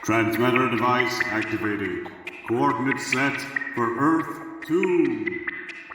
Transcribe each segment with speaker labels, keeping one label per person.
Speaker 1: Transmitter device activated. Coordinates set for Earth 2.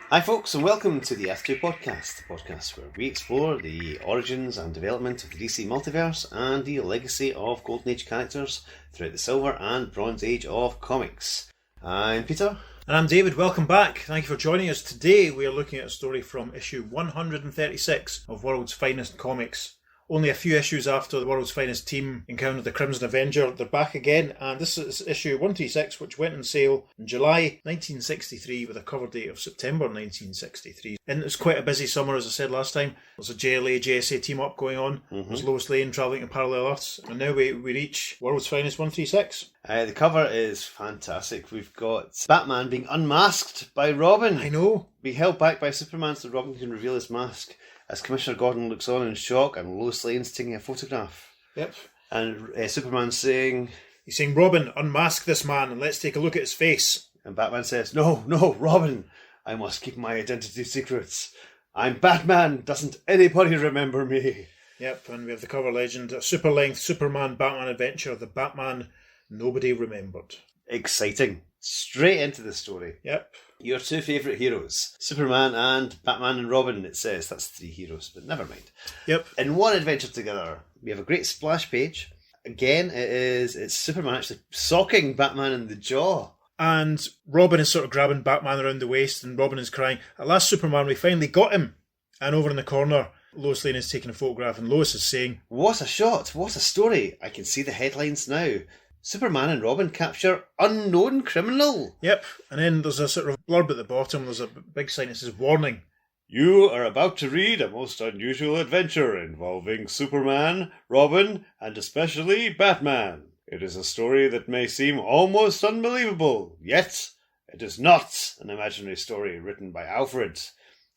Speaker 2: Hi folks, and welcome to the Earth 2 podcast, the podcast where we explore the origins and development of the DC multiverse and the legacy of Golden Age characters throughout the Silver and Bronze Age of comics. I'm Peter.
Speaker 3: And I'm David. Welcome back. Thank you for joining us. Today we are looking at a story from issue 136 of World's Finest Comics. Only a few issues after the World's Finest team encountered the Crimson Avenger, they're back again, and this is issue 136, which went on sale in July 1963 with a cover date of September 1963. And it's quite a busy summer, as I said last time. There's a JLA, JSA team up going on. There's Lois Lane travelling to parallel Earths, and now we reach World's Finest 136.
Speaker 2: The cover is fantastic. We've got Batman being unmasked by Robin.
Speaker 3: I know.
Speaker 2: Being held back by Superman so Robin can reveal his mask. As Commissioner Gordon looks on in shock and Lois Lane's taking a photograph.
Speaker 3: Yep.
Speaker 2: And Superman's saying...
Speaker 3: He's saying, Robin, unmask this man and let's take a look at his face.
Speaker 2: And Batman says, No, Robin, I must keep my identity secrets. I'm Batman, doesn't anybody remember me?
Speaker 3: Yep, and we have the cover legend, a super-length Superman-Batman adventure, the Batman nobody remembered.
Speaker 2: Exciting. Straight into the story.
Speaker 3: Yep.
Speaker 2: Your two favourite heroes, Superman and Batman and Robin, it says. That's three heroes, but never mind.
Speaker 3: Yep.
Speaker 2: In one adventure together, we have a great splash page. Again, it's Superman actually socking Batman in the jaw.
Speaker 3: And Robin is sort of grabbing Batman around the waist, and Robin is crying, "At last, Superman, we finally got him." And over in the corner, Lois Lane is taking a photograph, and Lois is saying,
Speaker 2: "What a shot, what a story. I can see the headlines now. Superman and Robin capture unknown criminal."
Speaker 3: Yep, and then there's a sort of blurb at the bottom. There's a big sign that says, "Warning.
Speaker 1: You are about to read a most unusual adventure involving Superman, Robin, and especially Batman. It is a story that may seem almost unbelievable, yet it is not an imaginary story written by Alfred.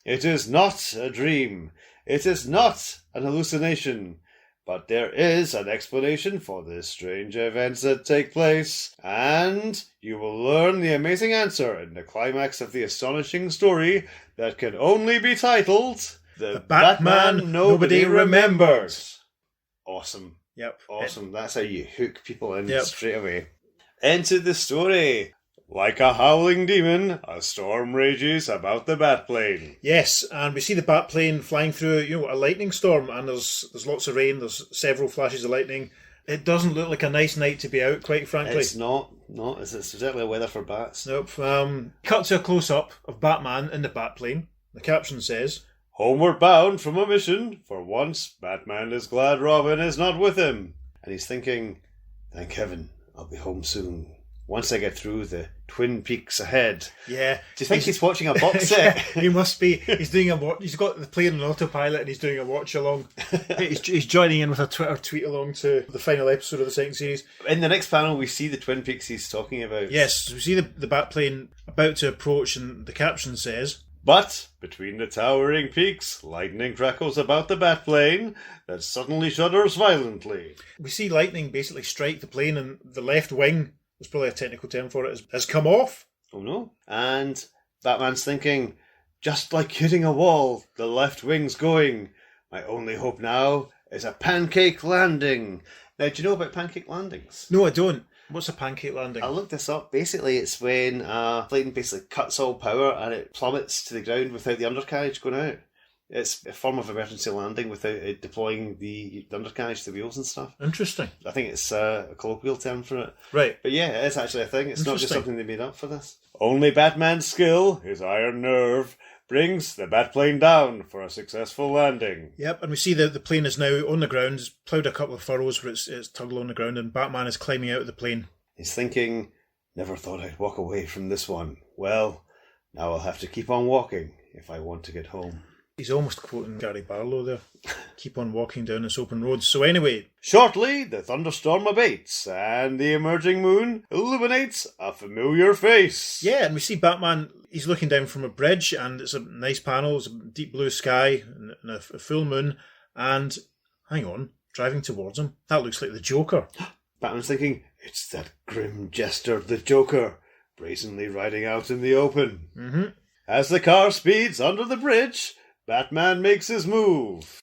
Speaker 1: It is not a dream. It is not an hallucination. But there is an explanation for the strange events that take place, and you will learn the amazing answer in the climax of the astonishing story that can only be titled The Batman Nobody Remembers." Awesome.
Speaker 3: Yep.
Speaker 1: Awesome. That's how you hook people in
Speaker 3: Yep.
Speaker 1: straight away.
Speaker 2: Into the story.
Speaker 1: Like a howling demon, a storm rages about the Batplane.
Speaker 3: Yes, and we see the Batplane flying through, a lightning storm, and there's lots of rain, there's several flashes of lightning. It doesn't look like a nice night to be out, quite frankly.
Speaker 2: It's not. It's exactly a weather for bats.
Speaker 3: Nope. Cut to a close-up of Batman in the Batplane. The caption says,
Speaker 1: Homeward bound from a mission, for once Batman is glad Robin is not with him.
Speaker 2: And he's thinking, thank heaven, I'll be home soon. Once I get through the Twin Peaks ahead.
Speaker 3: Yeah.
Speaker 2: Do you think he's watching a box set?
Speaker 3: He must be. He's doing a watch. He's got the plane on autopilot and he's doing a watch along. He's joining in with a Twitter tweet along to the final episode of the second series.
Speaker 2: In the next panel, we see the Twin Peaks he's talking about.
Speaker 3: Yes, we see the Batplane about to approach, and the caption says,
Speaker 1: But between the towering peaks, lightning crackles about the Batplane that suddenly shudders violently.
Speaker 3: we see lightning basically strike the plane, and the left wing, there's probably a technical term for it, has come off.
Speaker 2: Oh no. And Batman's thinking, just like hitting a wall, the left wing's going. My only hope now is a pancake landing. Now, do you know about pancake landings?
Speaker 3: No, I don't. What's a pancake landing?
Speaker 2: I looked this up. Basically, it's when a plane basically cuts all power and it plummets to the ground without the undercarriage going out. It's a form of emergency landing without it deploying the undercarriage to the wheels and stuff.
Speaker 3: Interesting.
Speaker 2: I think it's a colloquial term for it.
Speaker 3: Right.
Speaker 2: But yeah, it is actually a thing. It's not just
Speaker 3: Interesting.
Speaker 2: something they made up for this.
Speaker 1: Only Batman's skill, his iron nerve, brings the Batplane down for a successful landing.
Speaker 3: Yep, and we see that the plane is now on the ground. It's ploughed a couple of furrows where it's tuggled on the ground, and Batman is climbing out of the plane.
Speaker 2: He's thinking, never thought I'd walk away from this one. Well, now I'll have to keep on walking if I want to get home.
Speaker 3: He's almost quoting Gary Barlow there. Keep on walking down this open road. So anyway,
Speaker 1: Shortly, the thunderstorm abates, and the emerging moon illuminates a familiar face.
Speaker 3: yeah, and we see Batman. He's looking down from a bridge, and it's a nice panel. It's a deep blue sky and a full moon. And hang on, driving towards him. That looks like the Joker.
Speaker 2: Batman's thinking, it's that grim jester, the Joker, brazenly riding out in the open.
Speaker 3: Mm-hmm.
Speaker 1: As the car speeds under the bridge, Batman makes his move.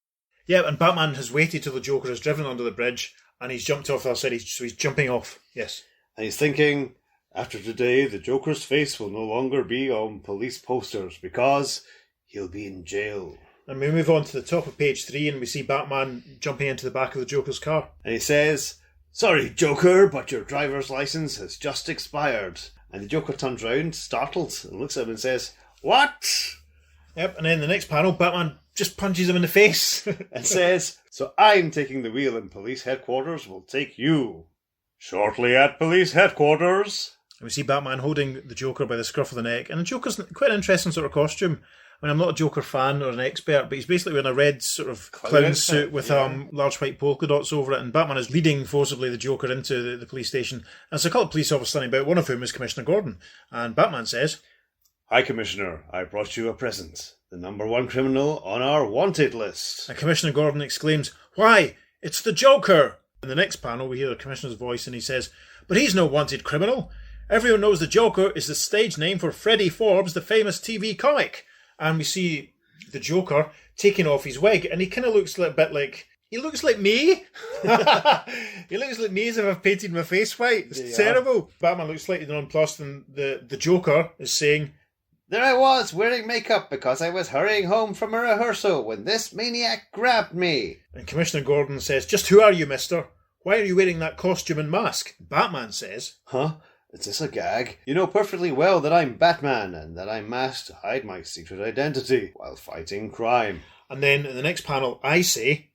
Speaker 3: Yeah, and Batman has waited till the Joker has driven under the bridge, And he's jumped off the other side, so he's jumping off. Yes.
Speaker 1: And he's thinking, after today, the Joker's face will no longer be on police posters because he'll be in jail.
Speaker 3: And we move on to the top of page 3 and we see Batman jumping into the back of the Joker's car.
Speaker 1: And he says, "Sorry, Joker, but your driver's license has just expired." And the Joker turns round, startled, and looks at him and says, "What?"
Speaker 3: Yep, and then the next panel, Batman just punches him in the face.
Speaker 1: And says, "So I'm taking the wheel and police headquarters will take you." Shortly at police headquarters.
Speaker 3: And we see Batman holding the Joker by the scruff of the neck. And the Joker's quite an interesting sort of costume. I mean, I'm not a Joker fan or an expert, but he's basically wearing a red sort of clown suit with large white polka dots over it. And Batman is leading forcibly the Joker into the police station. And there's a couple of police officers standing about, one of whom is Commissioner Gordon. And Batman says,
Speaker 1: "Hi, Commissioner. I brought you a present. The number 1 criminal on our wanted list."
Speaker 3: And Commissioner Gordon exclaims, "Why, it's the Joker!" In the next panel, we hear the Commissioner's voice and he says, "But he's no wanted criminal. Everyone knows the Joker is the stage name for Freddie Forbes, the famous TV comic." And we see the Joker taking off his wig, and he kind of looks a bit like... He looks like me. He looks like me as if I've painted my face white. It's terrible. Batman looks slightly nonplussed, and the Joker is saying,
Speaker 2: "There I was, wearing makeup because I was hurrying home from a rehearsal when this maniac grabbed me."
Speaker 3: And Commissioner Gordon says, "Just who are you, mister? Why are you wearing that costume and mask?" Batman says,
Speaker 1: "Huh? Is this a gag? You know perfectly well that I'm Batman and that I'm masked to hide my secret identity while fighting crime."
Speaker 3: And then in the next panel, I say,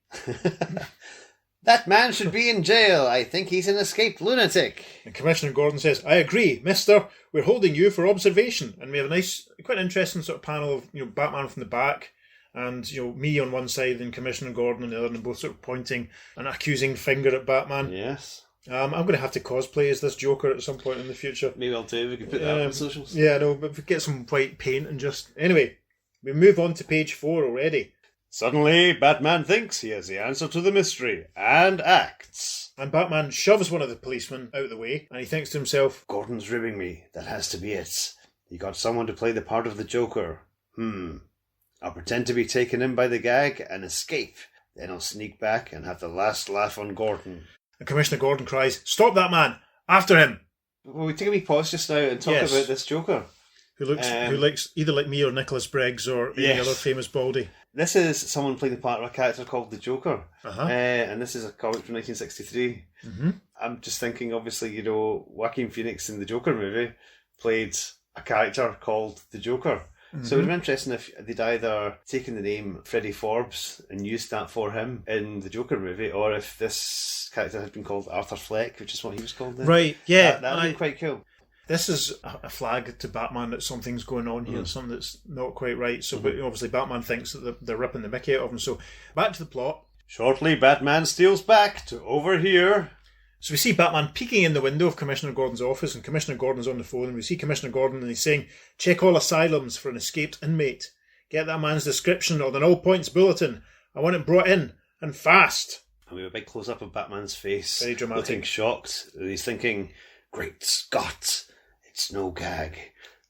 Speaker 2: "That man should be in jail. I think he's an escaped lunatic."
Speaker 3: And Commissioner Gordon says, "I agree, mister. We're holding you for observation." And we have a nice, quite interesting sort of panel of Batman from the back and me on one side and Commissioner Gordon on the other, and both sort of pointing an accusing finger at Batman.
Speaker 1: Yes.
Speaker 3: I'm going to have to cosplay as this Joker at some point in the future.
Speaker 1: Maybe I'll do. We can put that on socials.
Speaker 3: Yeah, no, but if we get some white paint and just... Anyway, we move on to page 4 already.
Speaker 1: Suddenly, Batman thinks he has the answer to the mystery and acts.
Speaker 3: And Batman shoves one of the policemen out of the way, and he thinks to himself,
Speaker 1: "Gordon's ribbing me. That has to be it. He got someone to play the part of the Joker. I'll pretend to be taken in by the gag and escape. Then I'll sneak back and have the last laugh on Gordon."
Speaker 3: And Commissioner Gordon cries, "Stop that man! After him!"
Speaker 1: Well, we take a wee pause just now and talk about this Joker.
Speaker 3: Who looks either like me or Nicholas Briggs or any other famous baldy.
Speaker 1: This is someone playing the part of a character called the Joker.
Speaker 3: Uh-huh.
Speaker 1: And this is a comic from 1963.
Speaker 3: Mm-hmm.
Speaker 1: I'm just thinking, obviously, Joaquin Phoenix in the Joker movie played a character called the Joker. Mm-hmm. So it would be interesting if they'd either taken the name Freddie Forbes and used that for him in the Joker movie, or if this character had been called Arthur Fleck, which is what he was called then.
Speaker 3: Right, yeah.
Speaker 1: That would be quite cool.
Speaker 3: This is a flag to Batman that something's going on here, something that's not quite right. So but obviously Batman thinks that they're ripping the mickey out of him. So back to the plot.
Speaker 1: Shortly, Batman steals back to overhear.
Speaker 3: So we see Batman peeking in the window of Commissioner Gordon's office, and Commissioner Gordon's on the phone, and we see Commissioner Gordon and he's saying, "Check all asylums for an escaped inmate. Get that man's description on an all-points bulletin. I want it brought in, and fast."
Speaker 1: And we have a big close-up of Batman's face.
Speaker 3: Very dramatic.
Speaker 1: Looking shocked. He's thinking, "Great Scott, it's no gag.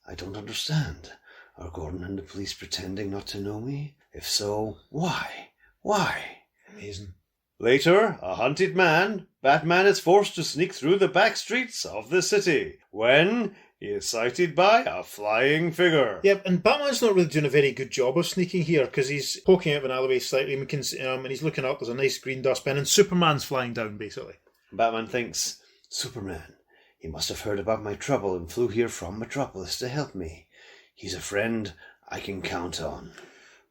Speaker 1: I don't understand. Are Gordon and the police pretending not to know me? If so, why? Why?"
Speaker 3: Amazing.
Speaker 1: Later, a hunted man, Batman is forced to sneak through the back streets of the city when he is sighted by a flying figure.
Speaker 3: Yep, and Batman's not really doing a very good job of sneaking here because he's poking out of an alleyway slightly, and, and he's looking up, there's a nice green dustbin, and Superman's flying down, basically.
Speaker 1: Batman thinks, "Superman, he must have heard about my trouble and flew here from Metropolis to help me. He's a friend I can count on."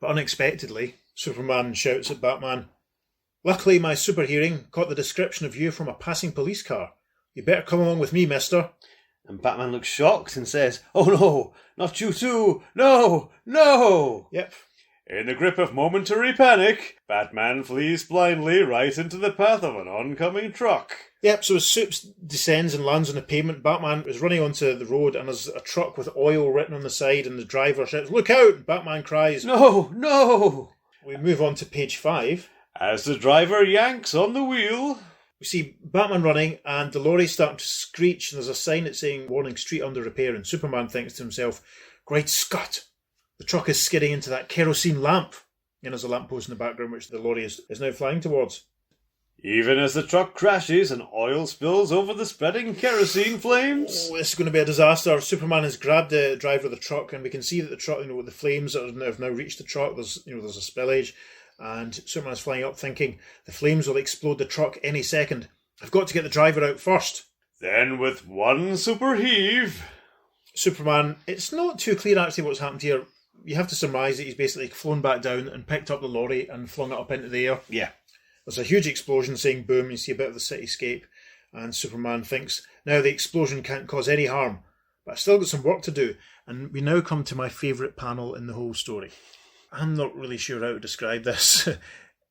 Speaker 3: But unexpectedly, Superman shouts at Batman, "Luckily my super hearing caught the description of you from a passing police car. You better come along with me, mister."
Speaker 1: And Batman looks shocked and says, "Oh no, not you too, no, no!"
Speaker 3: Yep.
Speaker 1: In the grip of momentary panic, Batman flees blindly right into the path of an oncoming truck.
Speaker 3: Yep, so as Supes descends and lands on the pavement, Batman is running onto the road and there's a truck with oil written on the side and the driver shouts, "Look out!" And Batman cries,
Speaker 1: "No, no!"
Speaker 3: We move on to page 5.
Speaker 1: As the driver yanks on the wheel,
Speaker 3: we see Batman running and the lorry's starting to screech and there's a sign that's saying "Warning, street under repair," and Superman thinks to himself, "Great Scott, the truck is skidding into that kerosene lamp." And there's a lamppost in the background which the lorry is now flying towards.
Speaker 1: even as the truck crashes and oil spills over the spreading kerosene flames.
Speaker 3: Oh, this is going to be a disaster. Superman has grabbed the driver of the truck, and we can see that the truck, the flames have now reached the truck. There's a spillage, and Superman is flying up thinking the flames will explode the truck any second. I've got to get the driver out first.
Speaker 1: Then with one super heave,
Speaker 3: Superman, it's not too clear actually what's happened here. You have to surmise that he's basically flown back down and picked up the lorry and flung it up into the air.
Speaker 1: Yeah.
Speaker 3: There's a huge explosion saying boom. You see a bit of the cityscape, and Superman thinks, now the explosion can't cause any harm, but I've still got some work to do. And we now come to my favourite panel in the whole story. I'm not really sure how to describe this.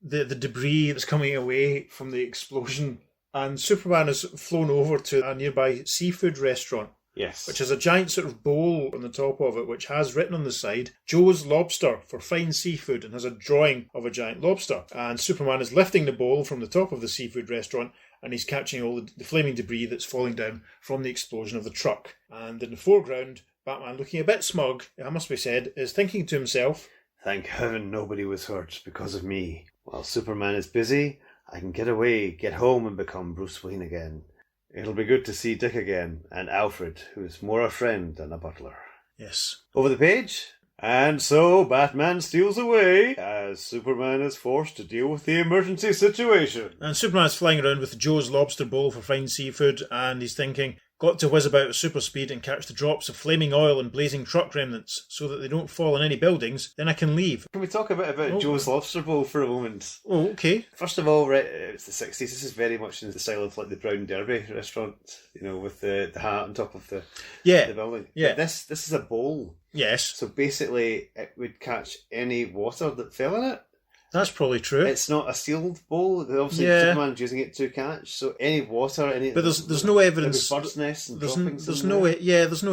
Speaker 3: the debris that's coming away from the explosion, and Superman has flown over to a nearby seafood restaurant.
Speaker 1: Yes.
Speaker 3: Which has a giant sort of bowl on the top of it, which has written on the side, Joe's Lobster for fine seafood, and has a drawing of a giant lobster. And Superman is lifting the bowl from the top of the seafood restaurant, and he's catching all the flaming debris that's falling down from the explosion of the truck. And in the foreground, Batman, looking a bit smug, it must be said, is thinking to himself,
Speaker 2: thank heaven nobody was hurt because of me. While Superman is busy, I can get away, get home, and become Bruce Wayne again. It'll be good to see Dick again, and Alfred, who's more a friend than a butler.
Speaker 3: yes.
Speaker 2: Over the page.
Speaker 1: and so Batman steals away as Superman is forced to deal with the emergency situation.
Speaker 3: And Superman's flying around with Joe's lobster bowl for fine seafood, and he's thinking, got to whiz about at super speed and catch the drops of flaming oil and blazing truck remnants so that they don't fall on any buildings, then I can leave.
Speaker 2: Can we talk a bit about Joe's Lobster Bowl for a moment?
Speaker 3: Oh, okay.
Speaker 2: First of all, right, it's the 60s. This is very much in the style of like the Brown Derby restaurant, with the hat on top of the building.
Speaker 3: Yeah.
Speaker 2: But this is a bowl.
Speaker 3: Yes.
Speaker 2: So basically, it would catch any water that fell in it.
Speaker 3: That's probably true.
Speaker 2: It's not a sealed bowl. Obviously, Superman's using it to catch. So any water,
Speaker 3: but there's no evidence.
Speaker 2: Bird's nests and droppings.
Speaker 3: There's no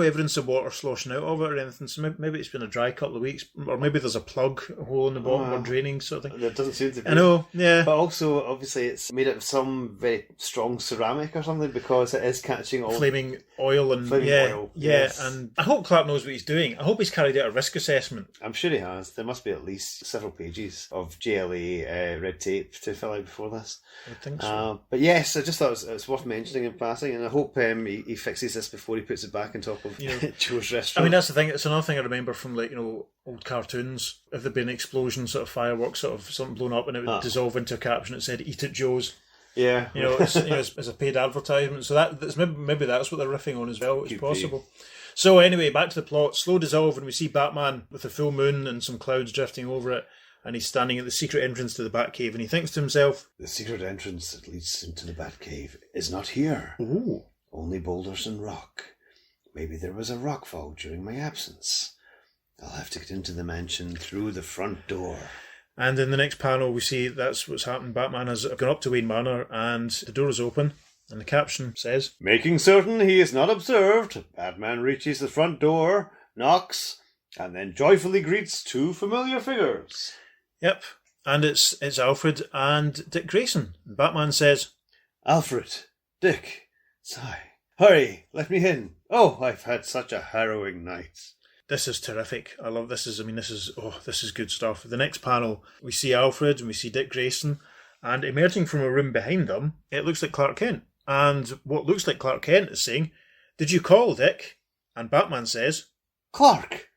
Speaker 3: evidence of water sloshing out of it or anything. So maybe it's been a dry couple of weeks, or maybe there's a plug hole in the bottom or draining sort of thing.
Speaker 2: There doesn't seem to be.
Speaker 3: I know. Yeah.
Speaker 2: But also, obviously, it's made out of some very strong ceramic or something because it is catching all
Speaker 3: flaming oil and
Speaker 2: oil. Yes.
Speaker 3: And I hope Clark knows what he's doing. I hope he's carried out a risk assessment.
Speaker 2: I'm sure he has. There must be at least several pages of JLA red tape to fill out before this.
Speaker 3: I think so.
Speaker 2: But yes, I just thought it was worth mentioning in passing, and I hope he fixes this before he puts it back on top of Joe's restaurant.
Speaker 3: I mean, that's the thing. It's another thing I remember from old cartoons. If there'd been an explosion, sort of fireworks, sort of something blown up, and it would dissolve into a caption that said "Eat at Joe's."
Speaker 2: Yeah,
Speaker 3: as a paid advertisement. So that's maybe that's what they're riffing on as well. It's possible. So anyway, back to the plot. Slow dissolve, and we see Batman with a full moon and some clouds drifting over it, and he's standing at the secret entrance to the Batcave, and he thinks to himself,
Speaker 2: the secret entrance that leads into the Batcave is not here.
Speaker 3: Ooh.
Speaker 2: Only boulders and rock. Maybe there was a rockfall during my absence. I'll have to get into the mansion through the front door.
Speaker 3: And in the next panel, we see that's what's happened. Batman has gone up to Wayne Manor, and the door is open, and the caption says,
Speaker 1: making certain he is not observed, Batman reaches the front door, knocks, and then joyfully greets two familiar figures.
Speaker 3: Yep, and it's Alfred and Dick Grayson. And Batman says,
Speaker 2: Alfred, Dick, sigh. Hurry, let me in. Oh, I've had such a harrowing night.
Speaker 3: This is terrific. I love this. This is good stuff. The next panel, we see Alfred and we see Dick Grayson, and emerging from a room behind them, it looks like Clark Kent. And what looks like Clark Kent is saying, did you call, Dick? And Batman says,
Speaker 2: Clark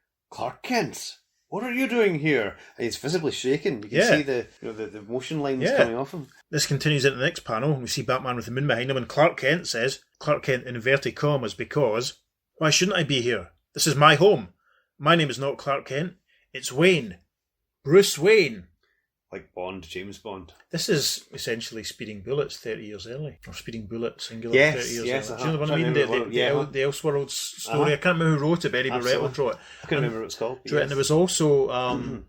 Speaker 2: Kent, what are you doing here? And he's visibly shaking. You can see the motion lines coming off him.
Speaker 3: This continues into the next panel, and we see Batman with the moon behind him, and Clark Kent says, Clark Kent in inverted commas, because, why shouldn't I be here? This is my home. My name is not Clark Kent. It's Wayne. Bruce Wayne.
Speaker 2: Like Bond, James Bond.
Speaker 3: This is essentially Speeding Bullets 30 years early. Or Speeding Bullet, singular, 30 years early. Do you know what I mean? The Elseworlds story. I can't remember who wrote it, but Eddie Barretto wrote it.
Speaker 2: I can't remember what it's called.
Speaker 3: And there was also,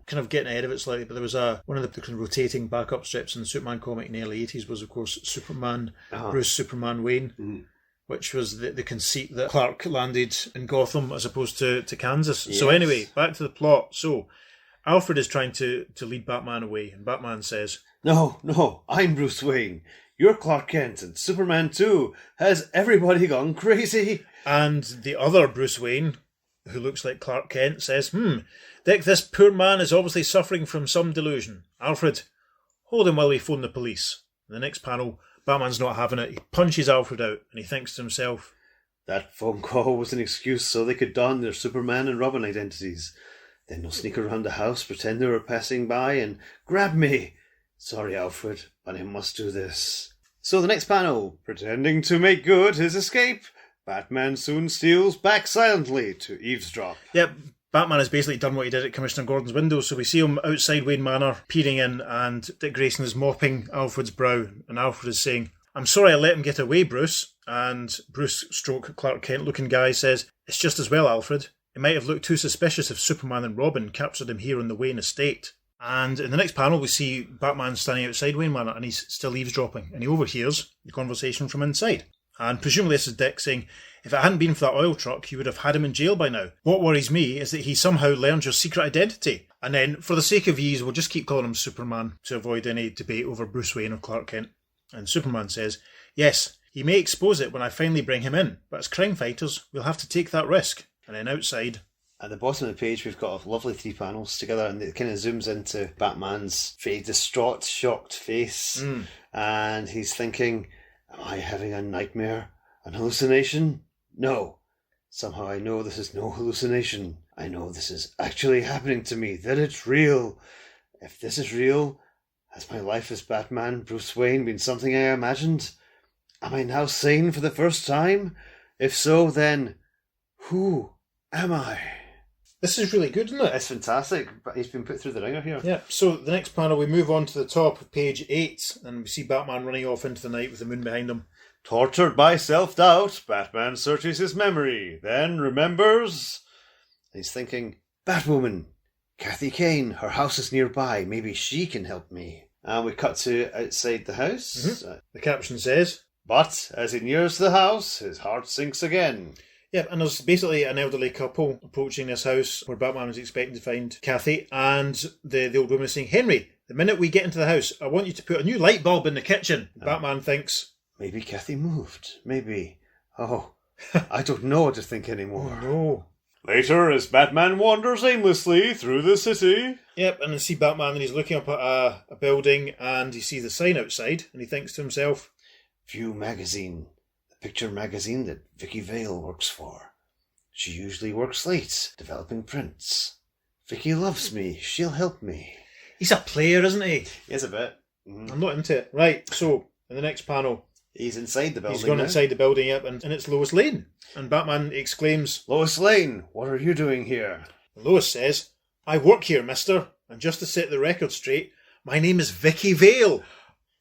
Speaker 3: kind of getting ahead of it slightly, but there was one of the kind of rotating backup strips in the Superman comic in the early 80s was, of course, Superman, Bruce Superman Wayne. Mm-hmm. Which was the conceit that Clark landed in Gotham as opposed to Kansas. Yes. So anyway, back to the plot. So Alfred is trying to lead Batman away, and Batman says,
Speaker 2: No, I'm Bruce Wayne. You're Clark Kent, and Superman too. Has everybody gone crazy?
Speaker 3: And the other Bruce Wayne, who looks like Clark Kent, says, Dick, this poor man is obviously suffering from some delusion. Alfred, hold him while we phone the police. In the next panel, Batman's not having it. He punches Alfred out and he thinks to himself,
Speaker 2: that phone call was an excuse so they could don their Superman and Robin identities. Then they'll sneak around the house, pretend they were passing by, and grab me. Sorry, Alfred, but I must do this. So the next panel.
Speaker 1: Pretending to make good his escape, Batman soon steals back silently to eavesdrop.
Speaker 3: Yep, Batman has basically done what he did at Commissioner Gordon's window, so we see him outside Wayne Manor, peering in, and Dick Grayson is mopping Alfred's brow, and Alfred is saying, I'm sorry I let him get away, Bruce. And Bruce stroke Clark Kent looking guy says, it's just as well, Alfred. It might have looked too suspicious if Superman and Robin captured him here on the Wayne estate. And in the next panel we see Batman standing outside Wayne Manor and he's still eavesdropping, and he overhears the conversation from inside. And presumably this is Dick saying, if it hadn't been for that oil truck, you would have had him in jail by now. What worries me is that he somehow learned your secret identity. And then, for the sake of ease, we'll just keep calling him Superman to avoid any debate over Bruce Wayne or Clark Kent. And Superman says, yes, he may expose it when I finally bring him in, but as crime fighters, we'll have to take that risk. And then outside,
Speaker 2: at the bottom of the page, we've got a lovely 3 panels together, and it kind of zooms into Batman's very distraught, shocked face. And he's thinking, am I having a nightmare? An hallucination? No. Somehow I know this is no hallucination. I know this is actually happening to me, that it's real. If this is real, has my life as Batman, Bruce Wayne, been something I imagined? Am I now sane for the first time? If so, then who am I?
Speaker 3: this is really good, isn't it?
Speaker 2: It's fantastic, but he's been put through the ringer here.
Speaker 3: Yeah, so the next panel, we move on to the top of page 8, and we see Batman running off into the night with the moon behind him.
Speaker 1: Tortured by self-doubt, Batman searches his memory, then remembers...
Speaker 2: He's thinking, Batwoman, Kathy Kane, her house is nearby, maybe she can help me. And we cut to outside the house.
Speaker 3: Mm-hmm. The caption says...
Speaker 1: But as he nears the house, his heart sinks again.
Speaker 3: Yeah, and there's basically an elderly couple approaching this house where Batman was expecting to find Kathy, and the old woman is saying, Henry, the minute we get into the house, I want you to put a new light bulb in the kitchen. Batman thinks...
Speaker 2: Maybe Kathy moved. Maybe. Oh, I don't know what to think anymore.
Speaker 3: Oh, no.
Speaker 1: Later, as Batman wanders aimlessly through the city...
Speaker 3: Yep, and you see Batman and he's looking up at a building and he sees the sign outside and he thinks to himself...
Speaker 2: View magazine. The picture magazine that Vicky Vale works for. She usually works late, developing prints. Vicky loves me. She'll help me.
Speaker 3: He's a player, isn't he?
Speaker 2: Yes, a bit. Mm.
Speaker 3: I'm not into it. Right, so, in the next panel...
Speaker 2: He's inside the building.
Speaker 3: He's gone inside the building, yep, and it's Lois Lane. And Batman exclaims,
Speaker 2: Lois Lane, what are you doing here?
Speaker 3: And Lois says, I work here, mister, and just to set the record straight, my name is Vicky Vale.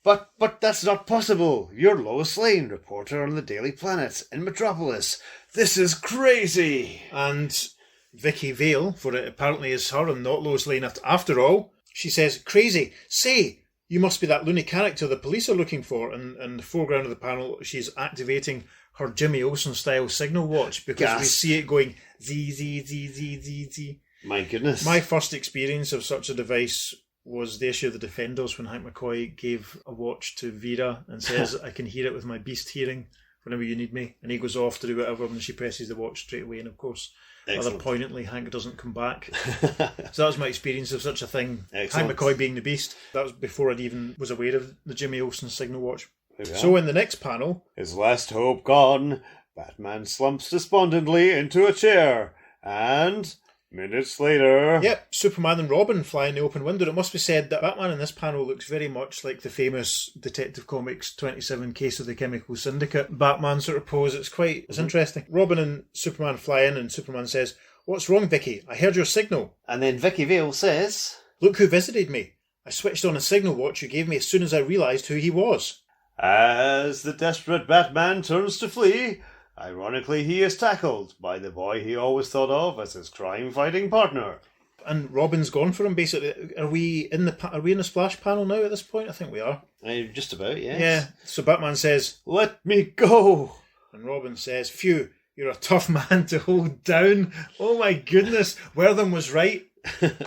Speaker 2: But that's not possible. You're Lois Lane, reporter on the Daily Planet in Metropolis. This is crazy.
Speaker 3: And Vicky Vale, for it apparently is her and not Lois Lane after all, she says, crazy, say, you must be that loony character the police are looking for. And in the foreground of the panel, she's activating her Jimmy Olsen-style signal watch because we see it going Z.
Speaker 2: My goodness.
Speaker 3: My first experience of such a device was the issue of The Defenders when Hank McCoy gave a watch to Vera and says, I can hear it with my beast hearing whenever you need me. And he goes off to do whatever and she presses the watch straight away. And of course, rather poignantly, Hank doesn't come back. So that was my experience of such a thing.
Speaker 2: Excellent.
Speaker 3: Hank McCoy being the beast. That was before I even was aware of the Jimmy Olsen signal watch. So in the next panel...
Speaker 1: His last hope gone, Batman slumps despondently into a chair and... Minutes later...
Speaker 3: Yep, Superman and Robin fly in the open window. It must be said that Batman in this panel looks very much like the famous Detective Comics 27 Case of the Chemical Syndicate Batman sort of pose. It's interesting. Robin and Superman fly in and Superman says, What's wrong, Vicky? I heard your signal.
Speaker 2: And then Vicky Vale says...
Speaker 3: Look who visited me. I switched on a signal watch you gave me as soon as I realised who he was.
Speaker 1: As the desperate Batman turns to flee... Ironically, he is tackled by the boy he always thought of as his crime-fighting partner.
Speaker 3: And Robin's gone for him, basically. Are we in the splash panel now at this point? I think we are.
Speaker 2: Just about, yes.
Speaker 3: Yeah, so Batman says,
Speaker 1: Let me go!
Speaker 3: And Robin says, Phew, you're a tough man to hold down. Oh my goodness, Wortham was right. And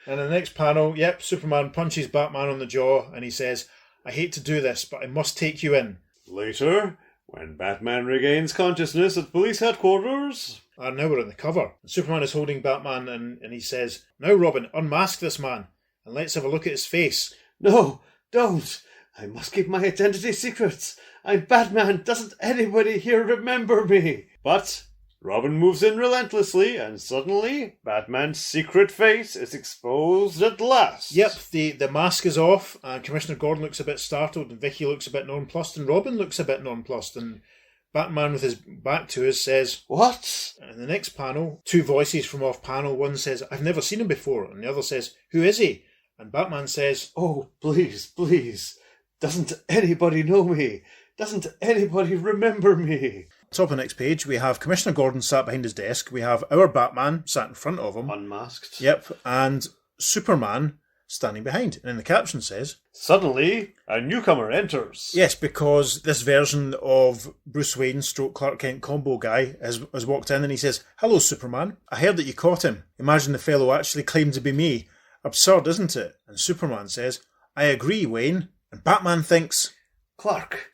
Speaker 3: in the next panel, yep, Superman punches Batman on the jaw and he says, I hate to do this, but I must take you in.
Speaker 1: Later... When Batman regains consciousness at police headquarters...
Speaker 3: And now we're on the cover. And Superman is holding Batman and he says, Now, Robin, unmask this man and let's have a look at his face.
Speaker 2: No, don't.
Speaker 1: I must keep my identity secret. I'm Batman. Doesn't anybody here remember me? But Robin moves in relentlessly, and suddenly Batman's secret face is exposed at last.
Speaker 3: Yep, the mask is off, and Commissioner Gordon looks a bit startled, and Vicky looks a bit nonplussed, and Robin looks a bit nonplussed, and Batman, with his back to us, says,
Speaker 1: "What?"
Speaker 3: And in the next panel, two voices from off panel. One says, "I've never seen him before," and the other says, "Who is he?" And Batman says,
Speaker 1: "Oh, please, please. Doesn't anybody know me? Doesn't anybody remember me?"
Speaker 3: Top of the next page, we have Commissioner Gordon sat behind his desk. We have our Batman sat in front of him.
Speaker 1: Unmasked.
Speaker 3: Yep, and Superman standing behind. And in the caption says,
Speaker 1: "Suddenly, a newcomer enters."
Speaker 3: yes, because this version of Bruce Wayne stroke Clark Kent combo guy has walked in and he says, "Hello, Superman. I heard that you caught him. Imagine the fellow actually claimed to be me. Absurd, isn't it?" And Superman says, "I agree, Wayne." And Batman thinks,
Speaker 1: "Clark,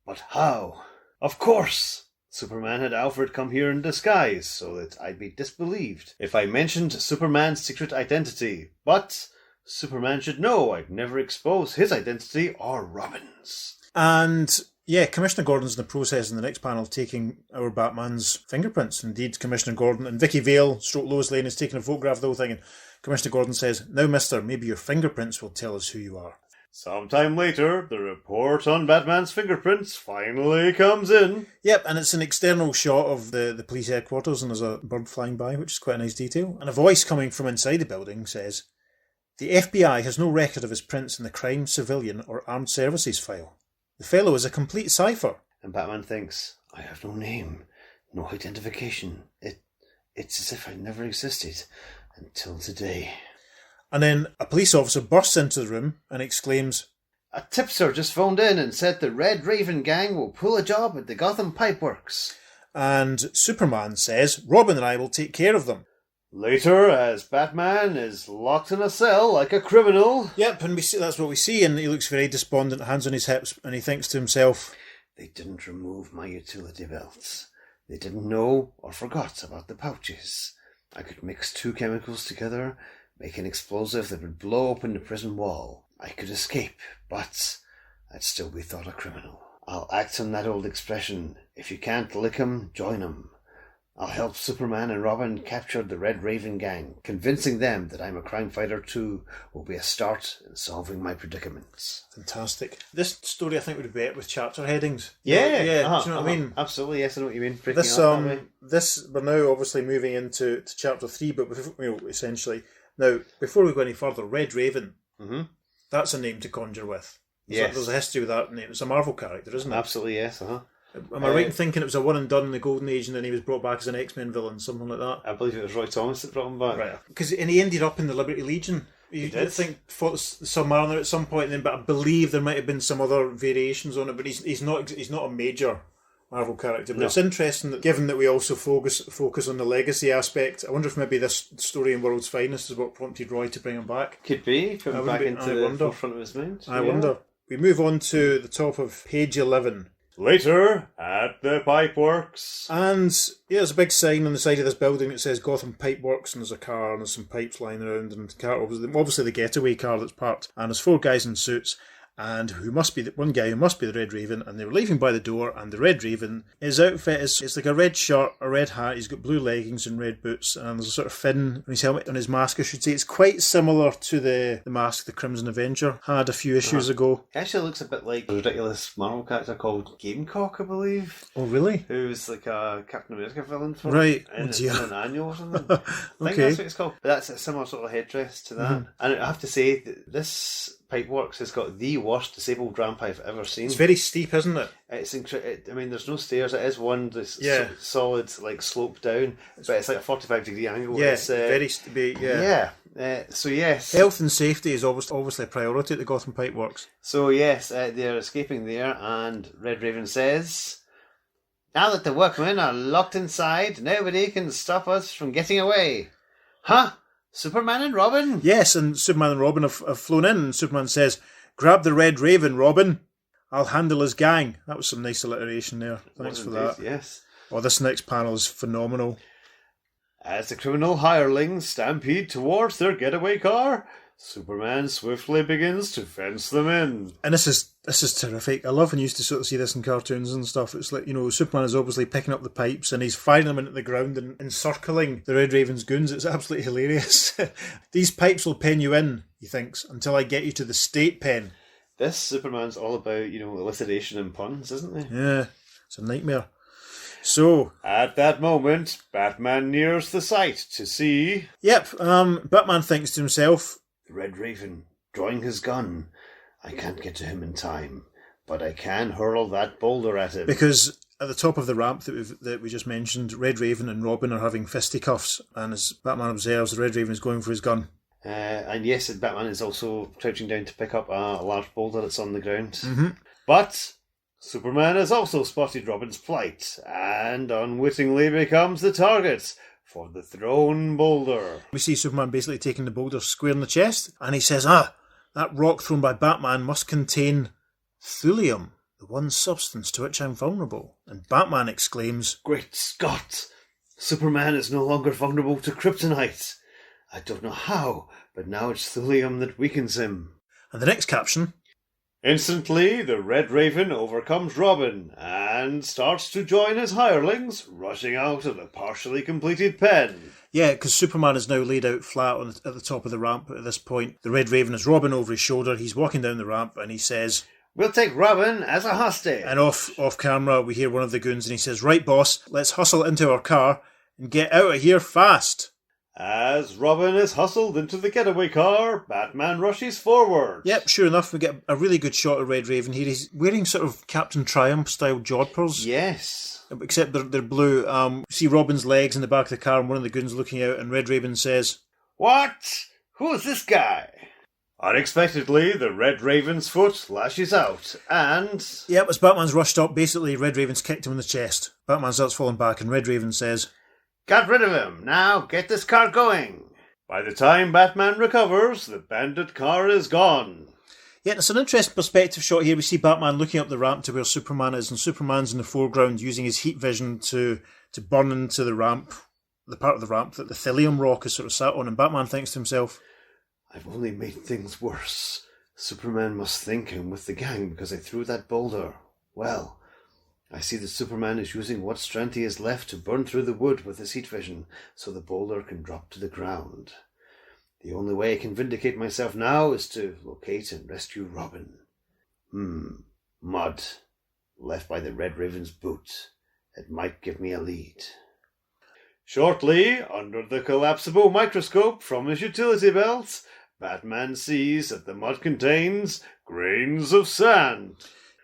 Speaker 1: but how?" "Of course. Superman had Alfred come here in disguise so that I'd be disbelieved if I mentioned Superman's secret identity. But Superman should know I'd never expose his identity or Robin's."
Speaker 3: And yeah, Commissioner Gordon's in the process in the next panel of taking our Batman's fingerprints. Indeed, Commissioner Gordon and Vicky Vale, stroke Lois Lane, is taking a photograph of the whole thing. And Commissioner Gordon says, "Now, mister, maybe your fingerprints will tell us who you are."
Speaker 1: Sometime later, the report on Batman's fingerprints finally comes in.
Speaker 3: Yep, and it's an external shot of the police headquarters, and there's a bird flying by, which is quite a nice detail. And a voice coming from inside the building says, "The FBI has no record of his prints in the crime, civilian, or armed services file. The fellow is a complete cipher."
Speaker 1: And Batman thinks, "I have no name, no identification. It's as if I never existed until today."
Speaker 3: And then a police officer bursts into the room and exclaims,
Speaker 1: "A tipster just phoned in and said the Red Raven gang will pull a job at the Gotham Pipeworks."
Speaker 3: and Superman says, "Robin and I will take care of them."
Speaker 1: Later, as Batman is locked in a cell like a criminal.
Speaker 3: Yep, and that's what we see, and he looks very despondent, hands on his hips, and he thinks to himself,
Speaker 1: "They didn't remove my utility belts. They didn't know or forgot about the pouches. I could mix two chemicals together, make an explosive that would blow open the prison wall. I could escape, but I'd still be thought a criminal. I'll act on that old expression, if you can't lick 'em, join 'em. I'll help Superman and Robin capture the Red Raven gang. Convincing them that I'm a crime fighter too will be a start in solving my predicaments."
Speaker 3: fantastic. This story, I think, would be better with chapter headings.
Speaker 1: Yeah,
Speaker 3: do you know what I mean?
Speaker 1: Absolutely, yes, I know what you mean.
Speaker 3: This, we're now obviously moving into chapter 3, but essentially. Now, before we go any further, Red Raven, that's a name to conjure with.
Speaker 1: Yes.
Speaker 3: There's a history with that name. It's a Marvel character, isn't it?
Speaker 1: Absolutely, yes,
Speaker 3: Am I right in thinking it was a one and done in the Golden Age and then he was brought back as an X-Men villain, something like that?
Speaker 1: I believe it was Roy Thomas that brought him back.
Speaker 3: Right. Because he ended up in the Liberty Legion.
Speaker 1: He
Speaker 3: did. I think fought the Submariner at some point, but I believe there might have been some other variations on it, but he's not a major Marvel character. But It's interesting that, given that we also focus on the legacy aspect, I wonder if maybe this story in World's Finest is what prompted Roy to bring him back.
Speaker 1: Could be. Put him back into the forefront of his mind.
Speaker 3: I wonder. We move on to the top of page 11.
Speaker 1: Later, at the Pipeworks.
Speaker 3: And there's a big sign on the side of this building that says Gotham Pipeworks, and there's a car and there's some pipes lying around, and the car, obviously the getaway car that's parked, and there's four guys in suits, and one guy who must be the Red Raven, and they were leaving by the door, and the Red Raven, his outfit is like a red shirt, a red hat, he's got blue leggings and red boots, and there's a sort of fin on his helmet, on his mask, I should say. It's quite similar to the mask the Crimson Avenger had a few issues ago.
Speaker 1: It actually looks a bit like a ridiculous Marvel character called Gamecock, I believe.
Speaker 3: Oh, really?
Speaker 1: Who's like a Captain America villain for
Speaker 3: right.
Speaker 1: in an annual or something. I think that's what it's called. But that's a similar sort of headdress to that. And I have to say, that this Pipeworks has got the worst disabled ramp I've ever seen.
Speaker 3: It's very steep, isn't it?
Speaker 1: It's I mean, there's no stairs. It is one that's solid, like slope down, but it's like a 45-degree angle.
Speaker 3: Yeah,
Speaker 1: it's,
Speaker 3: very steep. Yeah.
Speaker 1: So yes,
Speaker 3: health and safety is obviously a priority at the Gotham Pipeworks.
Speaker 1: So yes, they're escaping there, and Red Raven says, "Now that the workmen are locked inside, nobody can stop us from getting away." Huh? Superman and Robin?
Speaker 3: Yes, and Superman and Robin have flown in, and Superman says, "Grab the Red Raven, Robin. I'll handle his gang." That was some nice alliteration there. Thanks for that.
Speaker 1: Yes.
Speaker 3: Oh, this next panel is phenomenal.
Speaker 1: As the criminal hirelings stampede towards their getaway car, Superman swiftly begins to fence them in.
Speaker 3: And this is terrific. I love when you used to sort of see this in cartoons and stuff. It's like, Superman is obviously picking up the pipes and he's firing them into the ground and encircling the Red Raven's goons. It's absolutely hilarious. These pipes will pen you in, he thinks, until I get you to the state pen.
Speaker 2: This Superman's all about, alliteration and puns, isn't he?
Speaker 3: Yeah, it's a nightmare. So,
Speaker 1: at that moment, Batman nears the site to see...
Speaker 3: Yep, Batman thinks to himself,
Speaker 2: the Red Raven, drawing his gun. I can't get to him in time, but I can hurl that boulder at him.
Speaker 3: Because at the top of the ramp that we just mentioned, Red Raven and Robin are having fisticuffs, and as Batman observes, the Red Raven is going for his gun.
Speaker 2: And yes, Batman is also crouching down to pick up a large boulder that's on the ground.
Speaker 3: Mm-hmm.
Speaker 1: But Superman has also spotted Robin's plight and unwittingly becomes the target for the thrown boulder.
Speaker 3: We see Superman basically taking the boulder square in the chest, and he says, that rock thrown by Batman must contain thulium, the one substance to which I'm vulnerable. And Batman exclaims,
Speaker 2: Great Scott! Superman is no longer vulnerable to kryptonite. I don't know how, but now it's thulium that weakens him.
Speaker 3: And the next caption,
Speaker 1: instantly, the Red Raven overcomes Robin and starts to join his hirelings, rushing out of the partially completed pen.
Speaker 3: Yeah, because Superman is now laid out flat at the top of the ramp at this point. The Red Raven has Robin over his shoulder. He's walking down the ramp and he says,
Speaker 1: we'll take Robin as a hostage.
Speaker 3: And off camera, we hear one of the goons and he says, right, boss, let's hustle into our car and get out of here fast.
Speaker 1: As Robin is hustled into the getaway car, Batman rushes forward.
Speaker 3: Yep, sure enough, we get a really good shot of Red Raven here. He's wearing sort of Captain Triumph-style jodhpurs.
Speaker 2: Yes.
Speaker 3: Except they're blue. We see Robin's legs in the back of the car and one of the goons looking out, and Red Raven says,
Speaker 1: what? Who's this guy? Unexpectedly, the Red Raven's foot lashes out, and...
Speaker 3: Yep, as Batman's rushed up, basically Red Raven's kicked him in the chest. Batman starts falling back, and Red Raven says,
Speaker 1: got rid of him. Now get this car going. By the time Batman recovers, the bandit car is gone.
Speaker 3: Yeah, it's an interesting perspective shot here. We see Batman looking up the ramp to where Superman is, and Superman's in the foreground using his heat vision to burn into the ramp, the part of the ramp that the thulium rock is sort of sat on, and Batman thinks to himself,
Speaker 2: I've only made things worse. Superman must think I'm with the gang because I threw that boulder. Well, I see that Superman is using what strength he has left to burn through the wood with his heat vision so the boulder can drop to the ground. The only way I can vindicate myself now is to locate and rescue Robin. Mud. Left by the Red Raven's boot. It might give me a lead.
Speaker 1: Shortly, under the collapsible microscope from his utility belt, Batman sees that the mud contains grains of sand.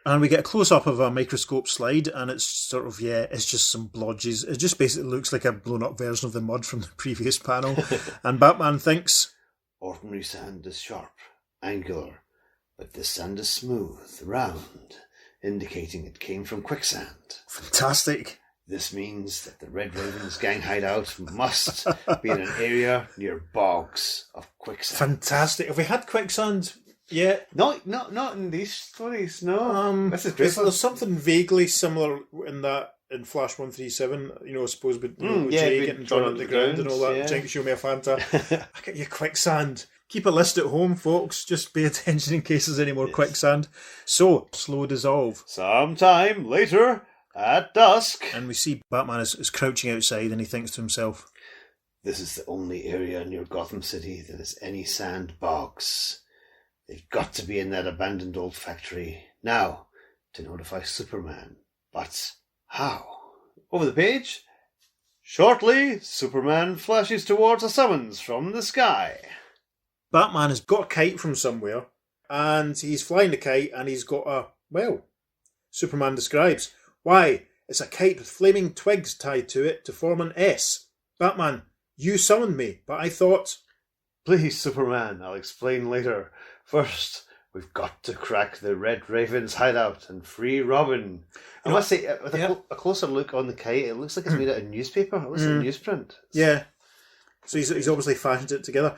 Speaker 3: And we get a close-up of a microscope slide, and it's sort of, it's just some blodges. It just basically looks like a blown-up version of the mud from the previous panel. And Batman thinks,
Speaker 2: ordinary sand is sharp, angular, but this sand is smooth, round, indicating it came from quicksand.
Speaker 3: Fantastic.
Speaker 2: This means that the Red Raven's gang hideout must be in an area near bogs of quicksand.
Speaker 3: Fantastic. Have we had quicksand? Yeah.
Speaker 2: Not in these stories, no. This is great.
Speaker 3: There's something vaguely similar in Flash 137, I suppose, with Jay getting drawn into the ground and all that.
Speaker 2: Yeah.
Speaker 3: Jake, show me a Fanta. I get you quicksand. Keep a list at home, folks. Just pay attention in case there's any more quicksand. So, slow dissolve.
Speaker 1: Sometime later, at dusk.
Speaker 3: And we see Batman is crouching outside and he thinks to himself,
Speaker 2: this is the only area near Gotham City that has any sand bogs. They've got to be in that abandoned old factory. Now, to notify Superman. But how? Over the page.
Speaker 1: Shortly, Superman flashes towards a summons from the sky.
Speaker 3: Batman has got a kite from somewhere, and he's flying the kite, and he's got Superman describes, why, it's a kite with flaming twigs tied to it to form an S. Batman, you summoned me, but I thought...
Speaker 1: Please, Superman, I'll explain later. First, we've got to crack the Red Raven's hideout and free Robin.
Speaker 2: I must say, with a closer look on the kite, it looks like it's made out of newspaper. It looks like newsprint.
Speaker 3: Yeah. So he's obviously fashioned it together.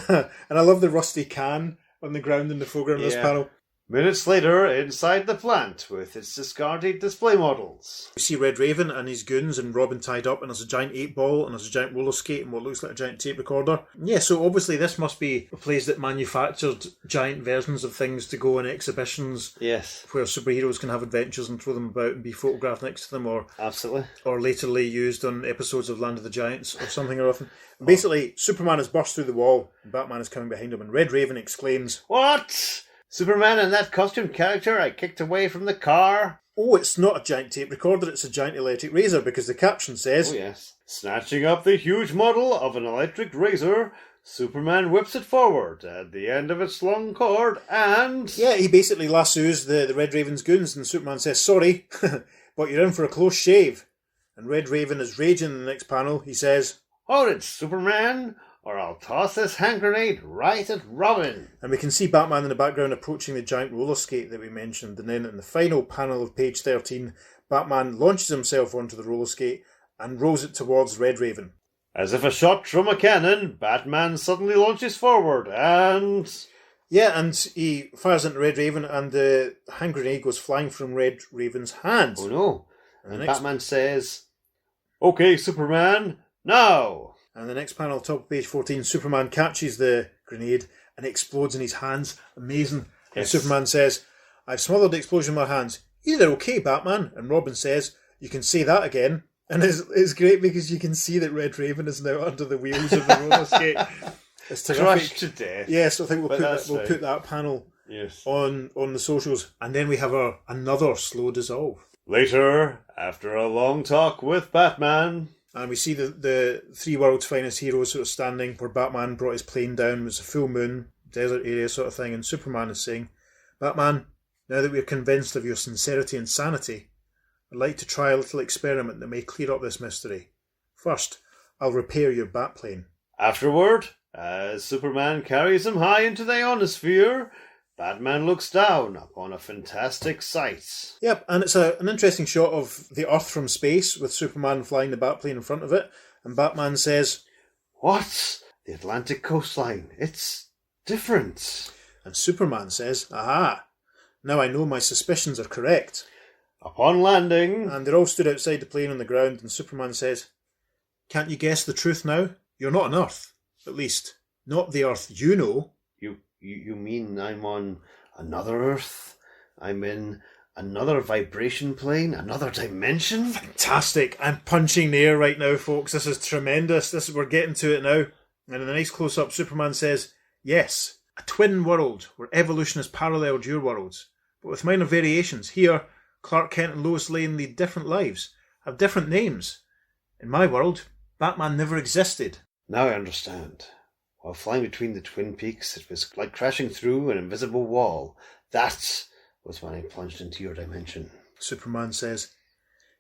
Speaker 3: And I love the rusty can on the ground in the foreground of this panel.
Speaker 1: Minutes later, inside the plant with its discarded display models.
Speaker 3: We see Red Raven and his goons and Robin tied up, and there's a giant 8-ball, and there's a giant roller skate, and what looks like a giant tape recorder. Yeah, so obviously this must be a place that manufactured giant versions of things to go in exhibitions.
Speaker 2: Yes.
Speaker 3: Where superheroes can have adventures and throw them about and be photographed next to them, or
Speaker 2: Absolutely.
Speaker 3: or laterly used on episodes of Land of the Giants or something or other. Basically, Superman has burst through the wall, and Batman is coming behind him, and Red Raven exclaims,
Speaker 1: What? Superman and that costumed character I kicked away from the car?
Speaker 3: "Oh, it's not a giant tape recorder, it's a giant electric razor," because the caption says,
Speaker 2: Oh, yes.
Speaker 1: Snatching up the huge model of an electric razor, Superman whips it forward at the end of its long cord and...
Speaker 3: Yeah, he basically lassos the Red Raven's goons, and Superman says, "Sorry, but you're in for a close shave." And Red Raven is raging in the next panel. He says,
Speaker 1: Hold it, Superman, or I'll toss this hand grenade right at Robin.
Speaker 3: and we can see Batman in the background approaching the giant roller skate that we mentioned. And then in the final panel of page 13, Batman launches himself onto the roller skate and rolls it towards Red Raven.
Speaker 1: As if a shot from a cannon, Batman suddenly launches forward and...
Speaker 3: Yeah, and he fires into Red Raven, and the hand grenade goes flying from Red Raven's hands.
Speaker 2: Oh, no.
Speaker 3: And
Speaker 2: And
Speaker 3: the next,
Speaker 2: Batman says,
Speaker 1: Okay, Superman, now!
Speaker 3: and the next panel, top of page 14, Superman catches the grenade and it explodes in his hands. Amazing. And
Speaker 1: Yes.
Speaker 3: Superman says, "I've smothered the explosion in my hands." "You did okay, Batman." And Robin says, "You can say that again." And it's great because you can see that Red Raven is now under the wheels of the roller skate. It's terrific.
Speaker 1: Crushed to death.
Speaker 3: Yes, I think we'll
Speaker 1: But that's
Speaker 3: we'll
Speaker 1: right.
Speaker 3: put that panel
Speaker 1: Yes.
Speaker 3: on the socials. And then we have another slow dissolve.
Speaker 1: Later, after a long talk with Batman...
Speaker 3: And we see the three world's finest heroes sort of standing where Batman brought his plane down. It was a full moon, desert area sort of thing. And Superman is saying, "Batman, now that we're convinced of your sincerity and sanity, I'd like to try a little experiment that may clear up this mystery. First, I'll repair your Batplane."
Speaker 1: Afterward, as Superman carries him high into the ionosphere, Batman looks down upon a fantastic sight.
Speaker 3: Yep, and it's an interesting shot of the Earth from space with Superman flying the Batplane in front of it. And Batman says,
Speaker 1: What? The Atlantic coastline. It's different.
Speaker 3: and Superman says, "Aha, now I know my suspicions are correct."
Speaker 1: Upon landing,
Speaker 3: And they're all stood outside the plane on the ground, and Superman says, "Can't you guess the truth now? You're not on Earth. At least, not the Earth you know."
Speaker 2: You mean I'm on another Earth? I'm in another vibration plane? Another dimension?
Speaker 3: Fantastic. I'm punching the air right now, folks. This is tremendous. We're getting to it now. And in a nice close-up, Superman says, "Yes, a twin world where evolution has paralleled your worlds, but with minor variations. Here, Clark Kent and Lois Lane lead different lives, have different names. In my world, Batman never existed."
Speaker 2: Now I understand. While flying between the Twin Peaks, it was like crashing through an invisible wall. That was when I plunged into your dimension.
Speaker 3: Superman says,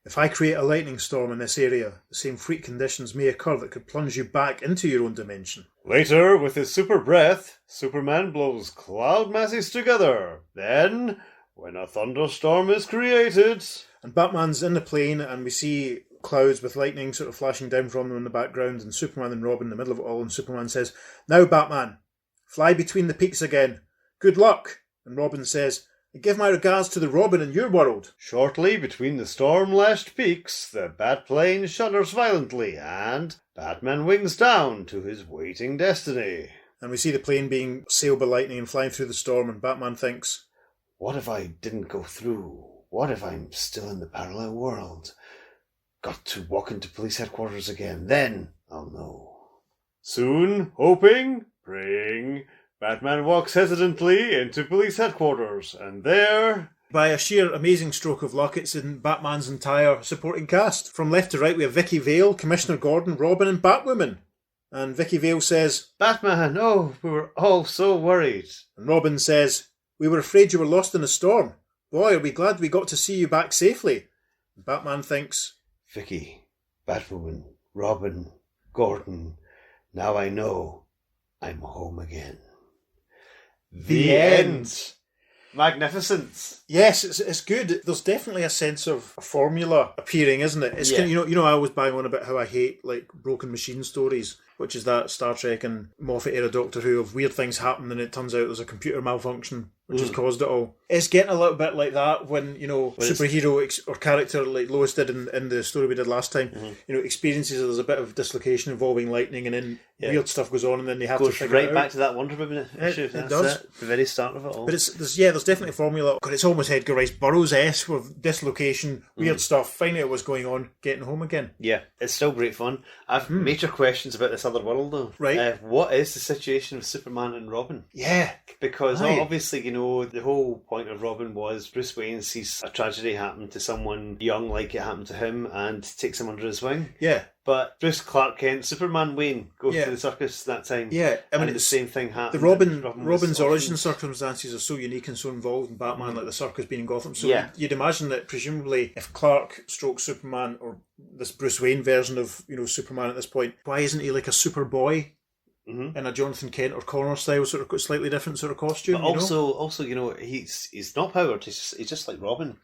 Speaker 3: "If I create a lightning storm in this area, the same freak conditions may occur that could plunge you back into your own dimension."
Speaker 1: later, with his super breath, Superman blows cloud masses together. Then, when a thunderstorm is created...
Speaker 3: And Batman's in the plane, and we see clouds with lightning sort of flashing down from them in the background, and Superman and Robin in the middle of it all, and Superman says, "Now, Batman, fly between the peaks again. Good luck." And Robin says, "I give my regards to the Robin in your world."
Speaker 1: Shortly between the storm-lashed peaks, the Batplane shudders violently, and Batman wings down to his waiting destiny.
Speaker 3: And we see the plane being sailed by lightning and flying through the storm, and Batman thinks,
Speaker 2: What if I didn't go through? What if I'm still in the parallel world? Got to walk into police headquarters again. Then I'll know.
Speaker 1: Soon, hoping, praying, Batman walks hesitantly into police headquarters, and there...
Speaker 3: by a sheer amazing stroke of luck, it's in Batman's entire supporting cast. From left to right, we have Vicky Vale, Commissioner Gordon, Robin, and Batwoman. And Vicky Vale says,
Speaker 1: Batman, oh, we were all so worried.
Speaker 3: and Robin says, "We were afraid you were lost in a storm. Boy, are we glad we got to see you back safely." And Batman thinks,
Speaker 2: Vicky, Batwoman, Robin, Gordon. Now I know I'm home again.
Speaker 1: The end. Magnificent.
Speaker 3: yes, it's good. There's definitely a sense of a formula appearing, isn't it? It's
Speaker 2: Yeah.
Speaker 3: kind of, you know, I always bang on about how I hate like broken machine stories. which is that Star Trek and Moffat era Doctor Who of weird things happen and it turns out there's a computer malfunction which has caused it all. It's getting a little bit like that when, superhero or character like Lois did in the story we did last time, experiences there's a bit of dislocation involving lightning and then weird stuff goes on and then they have to figure it out.
Speaker 2: Goes right back to that Wonder Woman issue.
Speaker 3: It does.
Speaker 2: The very start of it all.
Speaker 3: But there's definitely a formula. God, it's almost Edgar Rice Burroughs-esque with dislocation, weird stuff, finding out what's going on, getting home again.
Speaker 2: Yeah, it's still great fun. I've major questions about this other world though.
Speaker 3: Right.
Speaker 2: What is the situation with Superman and Robin?
Speaker 3: Yeah.
Speaker 2: Because obviously, the whole point of Robin was Bruce Wayne sees a tragedy happen to someone young like it happened to him and takes him under his wing.
Speaker 3: Yeah.
Speaker 2: But Bruce Clark Kent, Superman Wayne, go to the circus that time.
Speaker 3: Yeah, I mean,
Speaker 2: the same thing happened.
Speaker 3: Robin's origin circumstances are so unique and so involved in Batman, like the circus being in Gotham. So you'd imagine that presumably if Clark / Superman, or this Bruce Wayne version of Superman at this point, why isn't he like a Superboy? In a Jonathan Kent or Connor style, sort of slightly different sort of costume.
Speaker 2: But also, he's not powered. He's just like Robin.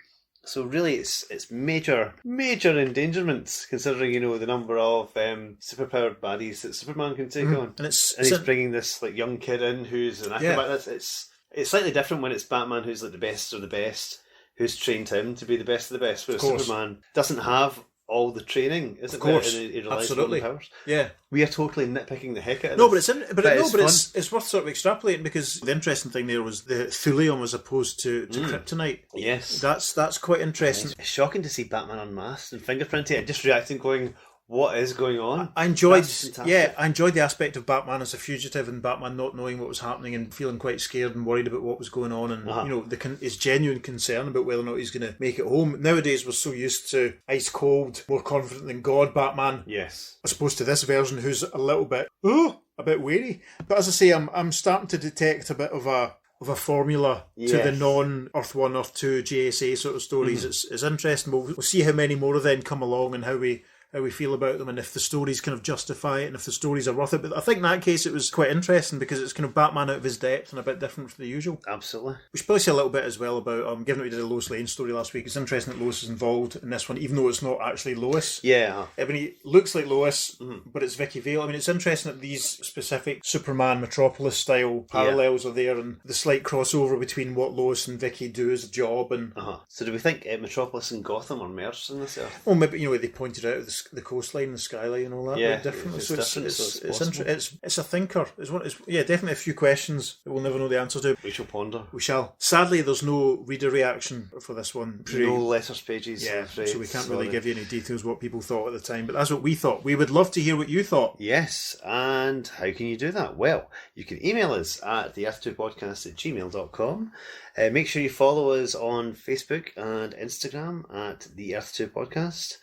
Speaker 2: So really, it's major endangerment considering the number of superpowered baddies that Superman can take on, and he's bringing this like young kid in who's an acrobat. It's slightly different when it's Batman who's like the best of the best, who's trained him to be the best of the best. Whereas Superman doesn't have all the training, is it?
Speaker 3: Of course,
Speaker 2: he relies
Speaker 3: absolutely.
Speaker 2: on powers.
Speaker 3: Yeah,
Speaker 2: we are totally nitpicking the heck out of
Speaker 3: no,
Speaker 2: this.
Speaker 3: It's worth sort of extrapolating because the interesting thing there was the thulium as opposed to kryptonite.
Speaker 2: Yes,
Speaker 3: that's quite interesting.
Speaker 2: It's shocking to see Batman unmasked and fingerprinted and just reacting, going, "What is going on?"
Speaker 3: I enjoyed the aspect of Batman as a fugitive and Batman not knowing what was happening and feeling quite scared and worried about what was going on and his genuine concern about whether or not he's going to make it home. Nowadays we're so used to ice cold, more confident than God Batman.
Speaker 2: Yes,
Speaker 3: as opposed to this version who's a little bit wary. But as I say, I'm starting to detect a bit of a formula to the non-Earth 1, Earth 2 JSA sort of stories. It's interesting. We'll see how many more of them come along and how we feel about them and if the stories kind of justify it and if the stories are worth it. But I think in that case it was quite interesting because it's kind of Batman out of his depth and a bit different from the usual.
Speaker 2: Absolutely.
Speaker 3: We should probably say a little bit as well about, given that we did a Lois Lane story last week, it's interesting that Lois is involved in this one, even though it's not actually Lois.
Speaker 2: Yeah.
Speaker 3: I mean, he looks like Lois, but it's Vicky Vale. I mean, it's interesting that these specific Superman Metropolis style parallels are there and the slight crossover between what Lois and Vicky do as a job. And
Speaker 2: So do we think Metropolis and Gotham are merged in this earth?
Speaker 3: Well, maybe, they pointed out the coastline, the skyline and all that.
Speaker 2: Yeah,
Speaker 3: different.
Speaker 2: so
Speaker 3: It's a thinker. It's definitely a few questions that we'll never know the answer to.
Speaker 2: We shall ponder.
Speaker 3: We shall. Sadly, there's no reader reaction for this one.
Speaker 2: No letters pages.
Speaker 3: Yeah, so we can't really give you any details what people thought at the time, but that's what we thought. We would love to hear what you thought.
Speaker 2: Yes, and how can you do that? Well, you can email us at theearth2podcast@gmail.com. Make sure you follow us on Facebook and Instagram at the Earth2 Podcast.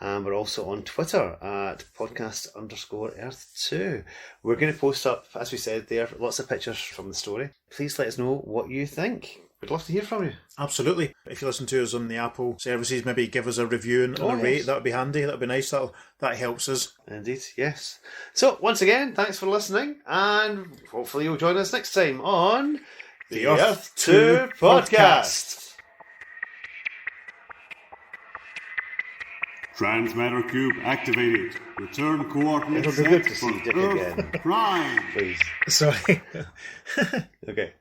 Speaker 2: And we're also on Twitter at podcast_Earth2. We're going to post up, as we said there, lots of pictures from the story. Please let us know what you think. We'd love to hear from you.
Speaker 3: Absolutely. If you listen to us on the Apple services, maybe give us a review and a rate. That would be handy. That would be nice. That helps us.
Speaker 2: Indeed, yes. So, once again, thanks for listening. And hopefully you'll join us next time on the Earth2 Podcast.
Speaker 1: Transmatter cube activated. Return coordinates.
Speaker 2: It'll be good to see Dick again.
Speaker 1: Prime.
Speaker 2: Please.
Speaker 3: Sorry.
Speaker 2: Okay.